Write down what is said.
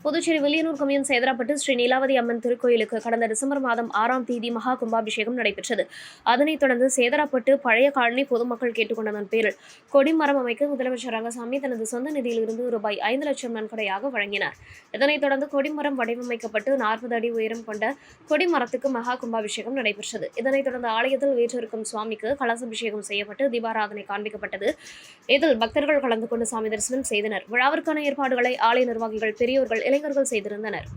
Puducherry Villianur commune Sedarapet Sri Neelavathi அம்மன் திருக்கோயிலுக்கு கடந்த December மாதம் 6ஆம் தேதி மகா கும்பாபிஷேகம் நடைபெற்றது. அதனைத் தொடர்ந்து சேதராப்பட்டு பழைய காலனி பொதுமக்கள் கேட்டுக் கொண்டதன் பேரில் கொடிமரம் அமைக்க முதலமைச்சர் ரங்கசாமி தனது சொந்த நிதியிலிருந்து ரூபாய் 5 லட்சம் நன்கொடையாக வழங்கினார். இதனைத் தொடர்ந்து கொடிமரம் வடிவமைக்கப்பட்டு 40 அடி உயரம் கொண்ட கொடிமரத்துக்கு மகா கும்பாபிஷேகம் நடைபெற்றது. இதனைத் தொடர்ந்து ஆலயத்தில் வீற்றிருக்கும் சுவாமிக்கு கலசாபிஷேகம் செய்யப்பட்டு தீபாராதனை காண்பிக்கப்பட்டது. இதில் பக்தர்கள் கலந்து கொண்டு சாமி தரிசனம் செய்தனர். விழாவிற்கான ஏற்பாடுகளை ஆலய நிர்வாகிகள், பெரியோர்கள், இளைஞர்கள் செய்திருந்தனர்.